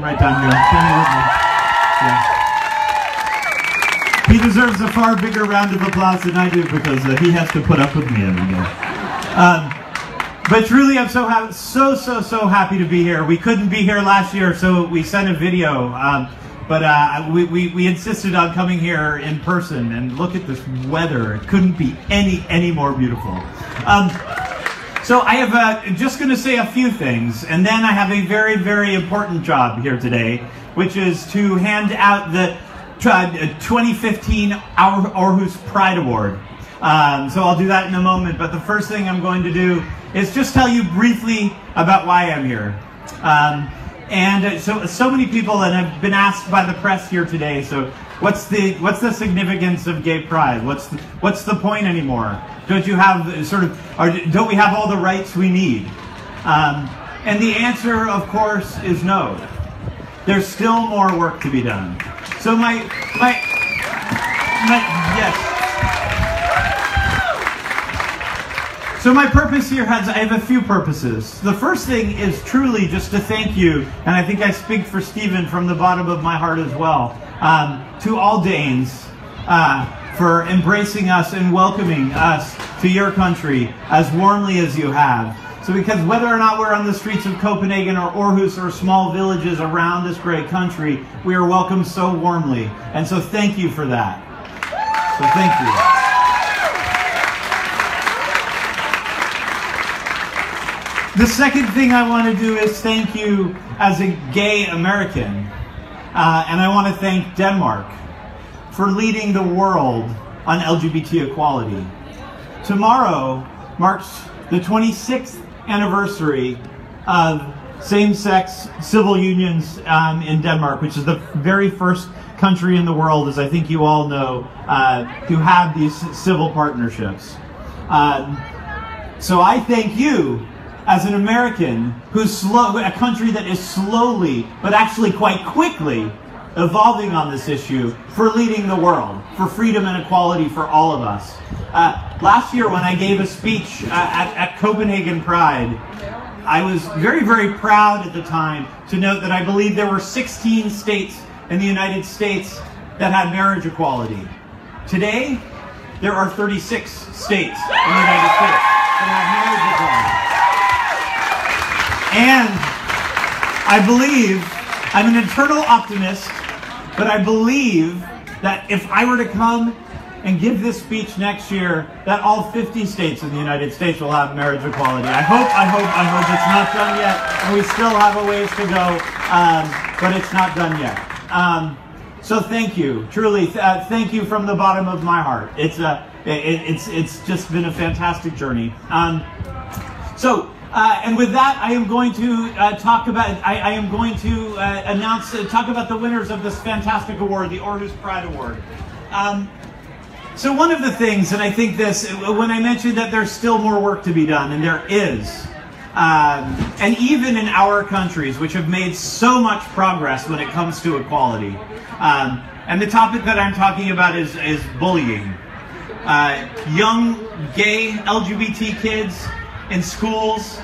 him right down here. Stand with me. Yeah. He deserves a far bigger round of applause than I do because he has to put up with me every day. But truly, I'm so happy to be here. We couldn't be here last year, so we sent a video. But we insisted on coming here in person, and look at this weather. It couldn't be any more beautiful. So I have just going to say a few things, and then I have a very important job here today, which is to hand out the 2015 Aarhus Pride Award. So I'll do that in a moment, but the first thing I'm going to do is just tell you briefly about why I'm here. So many people, and I've been asked by the press here today, so what's the significance of gay pride? What's the point anymore? Don't you have don't we have all the rights we need? And the answer, of course, is no. There's still more work to be done. So yes. So my purpose here I have a few purposes. The first thing is truly just to thank you, and I think I speak for Stephen from the bottom of my heart as well, to all Danes for embracing us and welcoming us to your country as warmly as you have. So because whether or not we're on the streets of Copenhagen or Aarhus or small villages around this great country, we are welcomed so warmly. And so thank you for that. So thank you. The second thing I want to do is thank you as a gay American. And I want to thank Denmark for leading the world on LGBT equality. Tomorrow marks the 26th anniversary of same-sex civil unions in Denmark, which is the very first country in the world, as I think you all know, to have these civil partnerships. So I thank you as an American a country that is slowly, but actually quite quickly, evolving on this issue, for leading the world, for freedom and equality for all of us. Last year when I gave a speech at Copenhagen Pride, I was very proud at the time to note that I believe there were 16 states in the United States that had marriage equality. Today, there are 36 states in the United States that have marriage equality. And I believe, I'm an eternal optimist, but I believe that if I were to come and give this speech next year, that all 50 states in the United States will have marriage equality. I hope it's not done yet, and we still have a ways to go, but it's not done yet. So thank you, truly, thank you from the bottom of my heart. It's just been a fantastic journey. And with that, I am going to talk about the winners of this fantastic award, the Aarhus Pride Award. So one of the things, and I think this, when I mentioned that there's still more work to be done, and there is, and even in our countries, which have made so much progress when it comes to equality, and the topic that I'm talking about is bullying. Young gay LGBT kids in schools,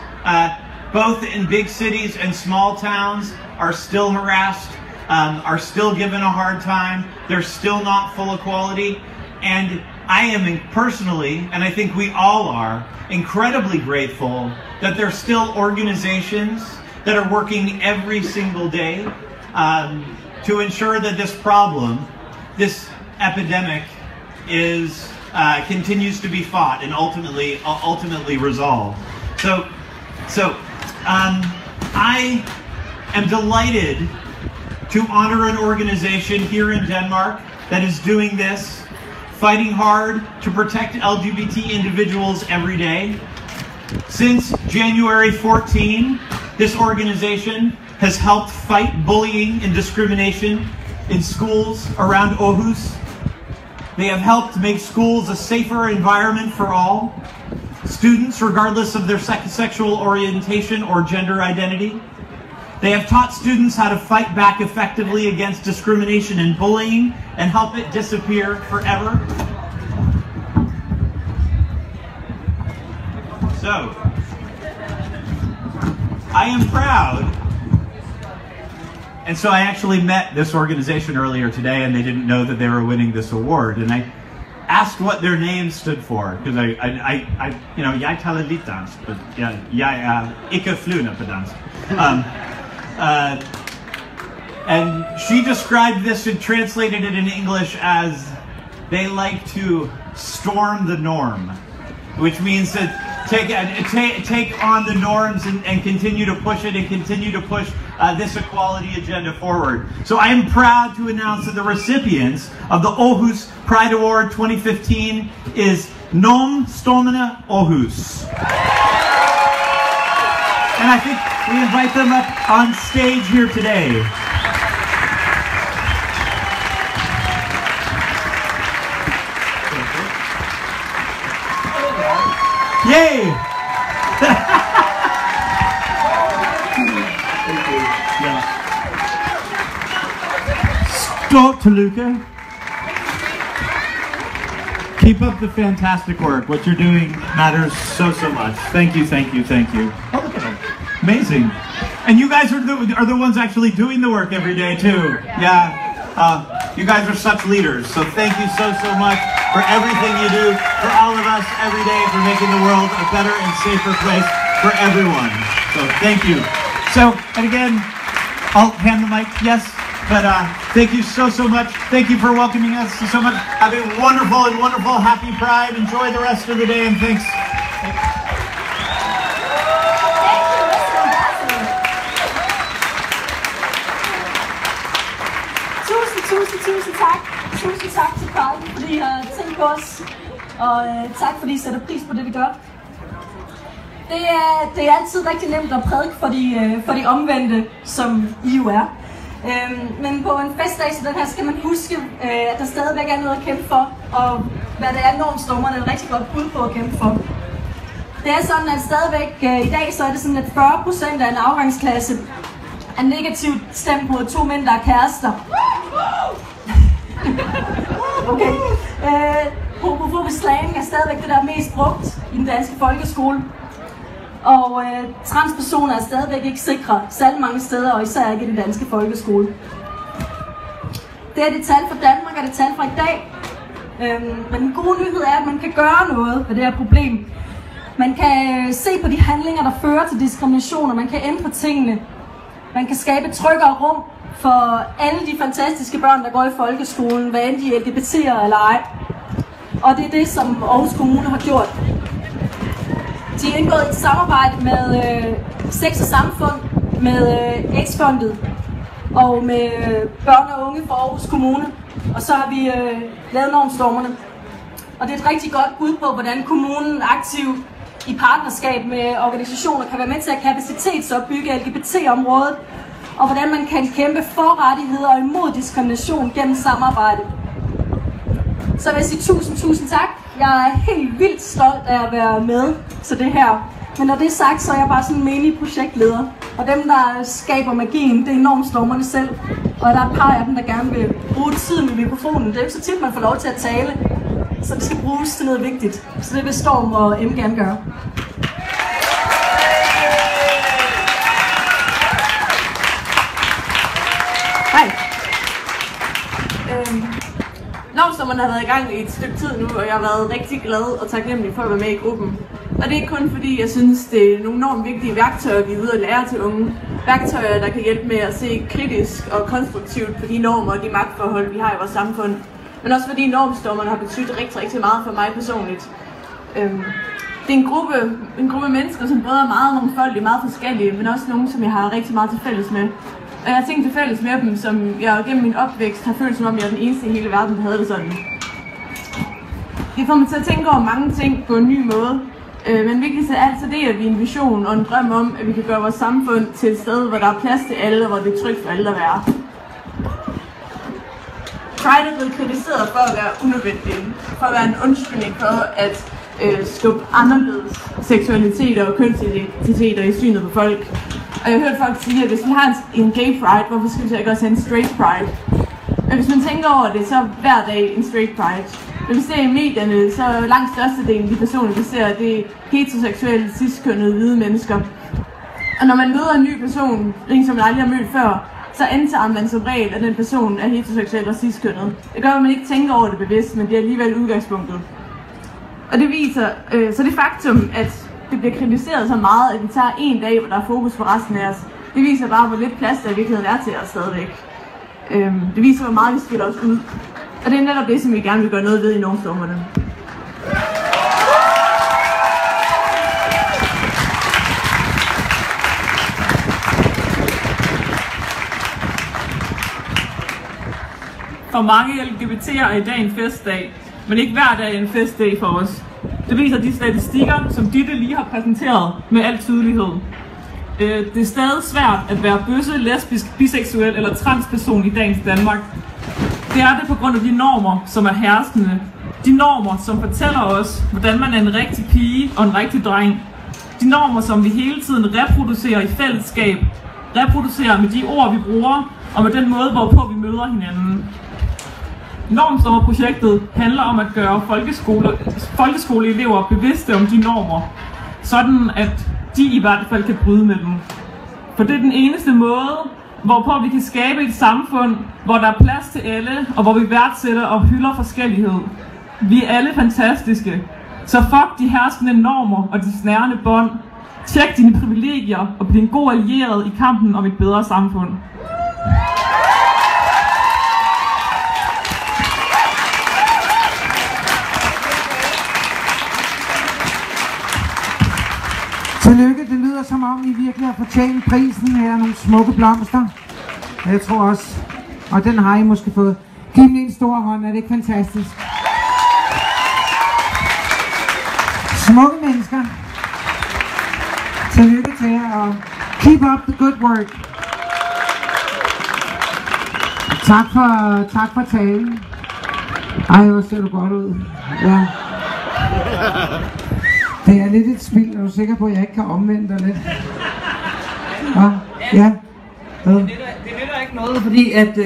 both in big cities and small towns, are still harassed, are still given a hard time. They're still not full equality. And I am personally, and I think we all are, incredibly grateful that there are still organizations that are working every single day to ensure that this problem, this epidemic, continues to be fought and ultimately resolved. So I am delighted to honor an organization here in Denmark that is doing this, fighting hard to protect LGBT individuals every day. Since January 14, this organization has helped fight bullying and discrimination in schools around Aarhus. They have helped make schools a safer environment for all students, regardless of their sexual orientation or gender identity. They have taught students how to fight back effectively against discrimination and bullying and help it disappear forever. So, I am proud And so I actually met this organization earlier today, and they didn't know that they were winning this award. And I asked what their name stood for, because you know, jeg taler lidt dansk, but jeg er ikke flyvende på dansk. And she described this and translated it in English as, they like to storm the norm, which means to take on the norms and continue to push it and continue to push this equality agenda forward. So I am proud to announce that the recipients of the Aarhus Pride Award 2015 is Normstormerne Aarhus. And I think we invite them up on stage here today. Yay! Stop, Toluca. Keep up the fantastic work. What you're doing matters so much. Thank you, thank you, thank you. Oh, look at them. Amazing. And you guys are the ones actually doing the work every day too. Yeah. You guys are such leaders. So thank you so much for everything you do for all of us every day, for making the world a better and safer place for everyone. So thank you. So, and again, I'll hand the mic. Yes. But thank you so much. Thank you for welcoming us so much. Have a wonderful, happy Pride. Enjoy the rest of the day, and thanks. Tusind tak. Tusind tak til Pride, fordi I har tænkt på os. Og tak, fordi I sætter pris på det, vi gør. Det er altid rigtig nemt at prædike for de omvendte, som I jo er. Men på en festdag som den her skal man huske, at der stadigvæk er noget at kæmpe for, og hvad det er normstormerne er et rigtig godt bud på at kæmpe for. Det er sådan, at stadigvæk i dag så er det sådan, at 40% af en afgangsklasse er negativt stemt mod 2 mænd, der er kærester. Okay. Homofobisk slang er stadigvæk det, der er mest brugt i den danske folkeskole. Og transpersoner er stadigvæk ikke sikre særlig mange steder, og især ikke i den danske folkeskole. Det er det tal fra Danmark, og det tal fra i dag. Men den gode nyhed er, at man kan gøre noget ved det her problem. Man kan se på de handlinger, der fører til diskrimination, og man kan ændre tingene. Man kan skabe et tryggere rum for alle de fantastiske børn, der går i folkeskolen, hvad end de er LGBT'ere eller ej. Og det er det, som Aarhus Kommune har gjort. De har indgået et samarbejde med Sex og Samfund, med X-Fondet og med børn og unge fra Aarhus Kommune. Og så har vi lavet Normstormerne. Og det er et rigtig godt bud på, hvordan kommunen aktivt i partnerskab med organisationer kan være med til at kapacitetsopbygge LGBT-området, og hvordan man kan kæmpe for rettigheder og imod diskrimination gennem samarbejde. Så vil jeg sige tusind tak. Jeg er helt vildt stolt af at være med til det her. Men når det er sagt, så er jeg bare sådan en mini-projektleder. Og dem, der skaber magien, det er Normstormerne selv. Og der er et par af dem, der gerne vil bruge tiden med mikrofonen. Det er jo ikke så tit, man får lov til at tale. Så det skal bruges til noget vigtigt. Så det vil Storm og M gerne gøre. Hej. Normstormerne har været i gang i et stykke tid nu, og jeg har været rigtig glad og taknemmelig for at være med i gruppen. Og det er ikke kun fordi, jeg synes, det er nogle enormt vigtige værktøjer, vi er ude at lære til unge. Værktøjer, der kan hjælpe med at se kritisk og konstruktivt på de normer og de magtforhold, vi har i vores samfund. Men også fordi Normstormerne har betydet rigtig meget for mig personligt. Det er en gruppe mennesker, som både er meget mangfoldige, meget forskellige, men også nogle, som jeg har rigtig meget til fælles med. Og jeg har tænkt til fælles med dem, som jeg gennem min opvækst har følt, som om jeg er den eneste i hele verden, der havde det sådan. Det får mig til at tænke over mange ting på en ny måde. Men vigtigst af alt, så det er vi en vision og en drøm om, at vi kan gøre vores samfund til et sted, hvor der er plads til alle, og hvor det er trygt for alle at være. Pride er blevet kritiseret for at være unødvendig, for at være en undskyldning for at skubbe anderledes seksualiteter og kønsidentiteter i synet på folk. Og jeg har hørt folk sige, at hvis vi har en gay pride, hvorfor skal vi så ikke også have en straight pride? Men hvis man tænker over det, så er hver dag en straight pride. Når vi ser i medierne, så er langt størstedelen af de personer, vi ser, det er heteroseksuelle, cis-kønnede, hvide mennesker. Og når man møder en ny person, en som man aldrig har mødt før, så antager man som regel, at den person er heteroseksuel og cis-kønnet. Det gør, at man ikke tænker over det bevidst, men det er alligevel udgangspunktet. Og det viser, så det faktum, at det bliver kritiseret så meget, at vi tager en dag, hvor der er fokus på resten af os, det viser bare, hvor lidt plads der i virkeligheden er til os stadigvæk. Det viser, hvor meget vi skiller os ud. Og det er netop det, som vi gerne vil gøre noget ved i normstormerne. For mange LGBT'er er i dag en festdag, men ikke hver dag er en festdag for os. Det viser de statistikker, som Ditte lige har præsenteret med al tydelighed. Det er stadig svært at være bøsse, lesbisk, biseksuel eller transperson i dagens Danmark. Det er det på grund af de normer, som er herskende. De normer, som fortæller os, hvordan man er en rigtig pige og en rigtig dreng. De normer, som vi hele tiden reproducerer i fællesskab. Reproducerer med de ord, vi bruger, og med den måde, hvorpå vi møder hinanden. Normstormerprojektet handler om at gøre folkeskoleelever bevidste om de normer, sådan at de i hvert fald kan bryde med dem. For det er den eneste måde, hvorpå vi kan skabe et samfund, hvor der er plads til alle, og hvor vi værdsætter og hylder forskellighed. Vi er alle fantastiske, så fuck de herskende normer og de snærende bånd. Tjek dine privilegier og bliv en god allieret i kampen om et bedre samfund. Tillykke, det lyder som om I virkelig har fortjent prisen her, nogle smukke blomster. Jeg tror også, og den har I måske fået. Giv dem en stor hånd, er det ikke fantastisk? Smukke mennesker. Tillykke til jer, og keep up the good work. Tak for talen. Ej, hvor ser du godt ud. Ja. Det er lidt et spil, er du sikker på, at jeg ikke kan omvende dig lidt? Ja. Det er ikke noget, fordi at